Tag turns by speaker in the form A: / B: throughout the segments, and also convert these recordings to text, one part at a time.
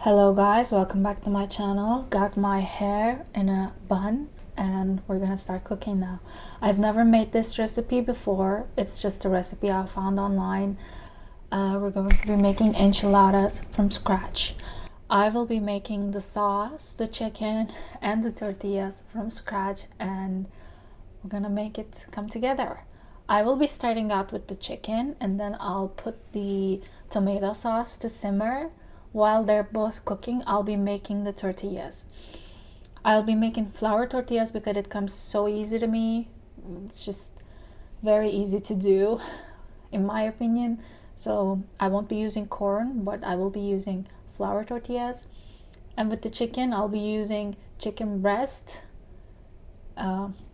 A: Hello guys, welcome back to my channel. Got my hair in a bun and we're gonna start cooking now. I've never made this recipe before. It's just a recipe I found online. We're going to be making enchiladas from scratch. I will be making the sauce, the chicken and the tortillas from scratch, and we're gonna make it come together. I will be starting out with the chicken and then I'll put the tomato sauce to simmer. While they're both cooking, I'll be making the tortillas. I'll be making flour tortillas because it comes so easy to me. It's just very easy to do, in my opinion. So I won't be using corn, but I will be using flour tortillas. And with the chicken, I'll be using chicken breast.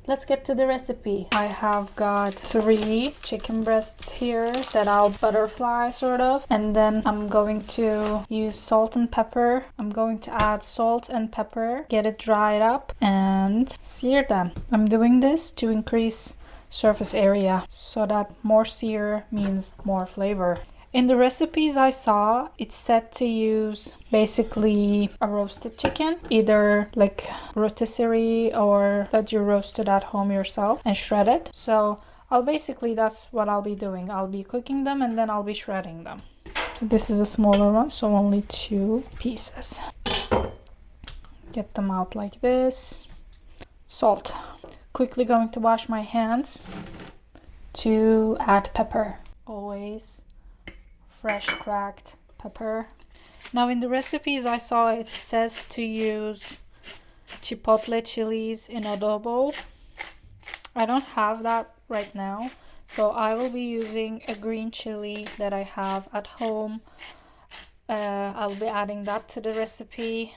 A: Let's get to the recipe. I have got 3 chicken breasts here that I'll butterfly sort of, and then I'm going to use salt and pepper. I'm going to add salt and pepper, get it dried up and sear them. I'm doing this to increase surface area so that more sear means more flavor. In the recipes I saw, it's said to use basically a roasted chicken, either like rotisserie or that you roasted at home yourself and shred it. So that's what I'll be doing. I'll be cooking them and then I'll be shredding them. So this is a smaller one, so only 2 pieces. Get them out like this. Salt. Quickly going to wash my hands to add pepper. Always fresh cracked pepper. Now in the recipes I saw, it says to use chipotle chilies in adobo. I don't have that right now, so I will be using a green chili that I have at home. I'll be adding that to the recipe.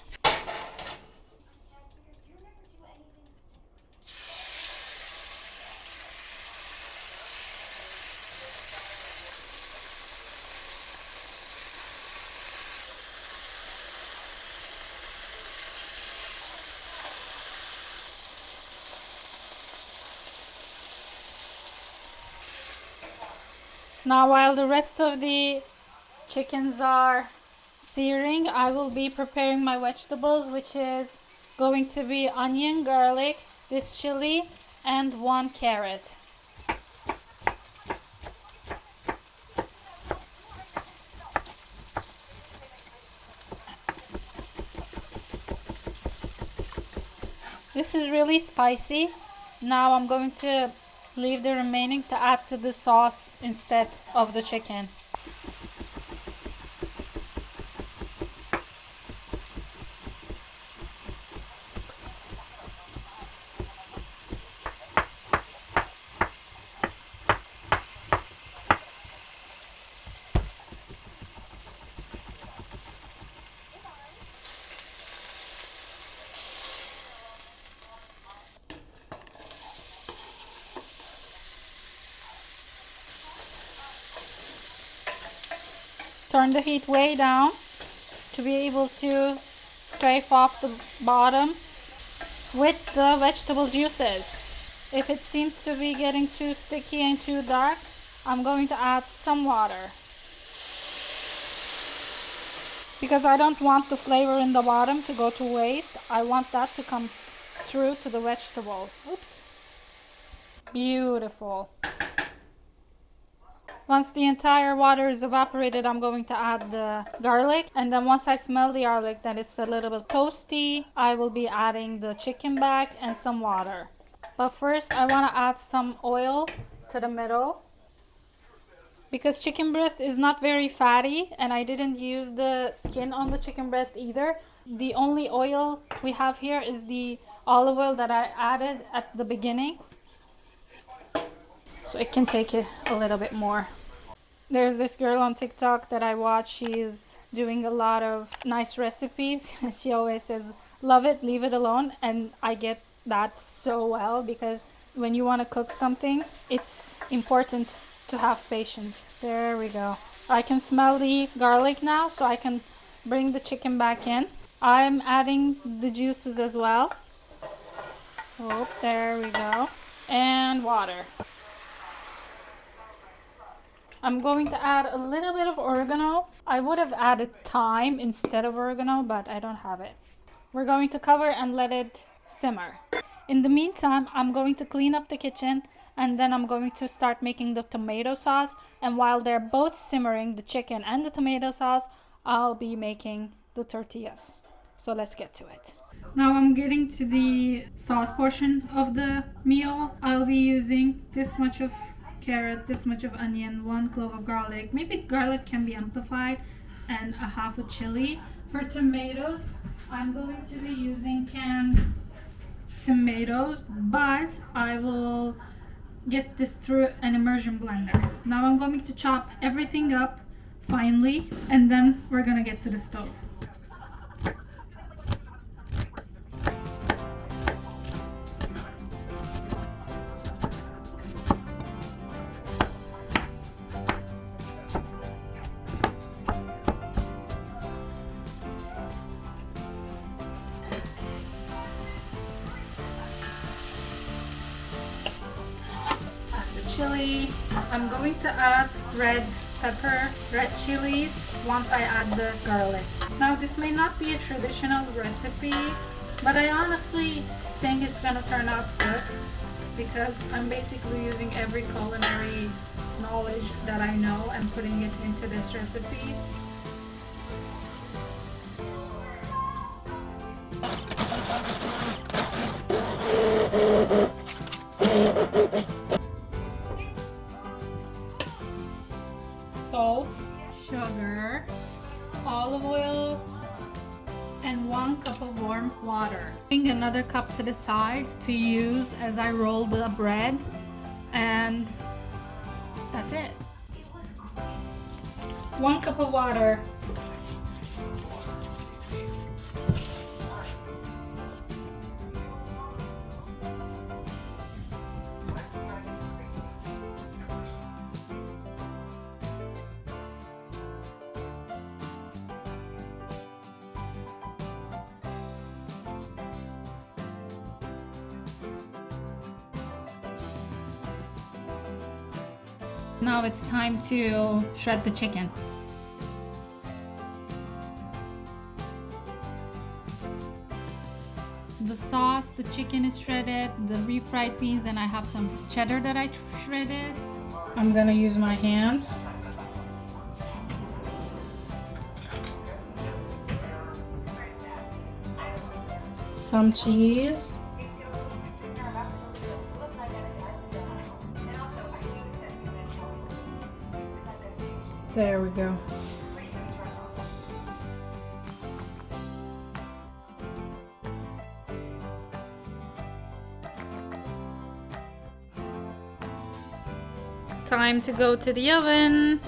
A: Now while the rest of the chickens are searing, I will be preparing my vegetables, which is going to be onion, garlic, this chili, and 1 carrot. This is really spicy. Now I'm going to leave the remaining to add to the sauce instead of the chicken. Turn the heat way down to be able to scrape off the bottom with the vegetable juices. If it seems to be getting too sticky and too dark, I'm going to add some water, because I don't want the flavor in the bottom to go to waste. I want that to come through to the vegetable. Oops. Beautiful. Once the entire water is evaporated, I'm going to add the garlic, and then once I smell the garlic that it's a little bit toasty, I will be adding the chicken back and some water. But first I want to add some oil to the middle, because chicken breast is not very fatty and I didn't use the skin on the chicken breast either. The only oil we have here is the olive oil that I added at the beginning, so it can take it a little bit more. There's this girl on TikTok that I watch. She's doing a lot of nice recipes. She always says, love it, leave it alone. And I get that so well, because when you want to cook something, it's important to have patience. There we go. I can smell the garlic now, so I can bring the chicken back in. I'm adding the juices as well. Oh, there we go. And water. I'm going to add a little bit of oregano. I would have added thyme instead of oregano, but I don't have it. We're going to cover and let it simmer. In the meantime, I'm going to clean up the kitchen, and then I'm going to start making the tomato sauce. And while they're both simmering, the chicken and the tomato sauce, I'll be making the tortillas. So let's get to it. Now I'm getting to the sauce portion of the meal. I'll be using this much of carrot, this much of onion, 1 clove of garlic. Maybe garlic can be amplified, and a half a chili. For tomatoes, I'm going to be using canned tomatoes, but I will get this through an immersion blender. Now I'm going to chop everything up finely, and then we're gonna get to the stove. Chili. I'm going to add red pepper, red chilies once I add the garlic. Now this may not be a traditional recipe, but I honestly think it's gonna turn out good because I'm basically using every culinary knowledge that I know and putting it into this recipe. Salt, sugar, olive oil, and 1 cup of warm water. Putting another cup to the side to use as I roll the bread, and that's it. 1 cup of water. Now it's time to shred the chicken. The sauce, the chicken is shredded, the refried beans, and I have some cheddar that I shredded. I'm gonna use my hands. Some cheese. There we go. Time to go to the oven.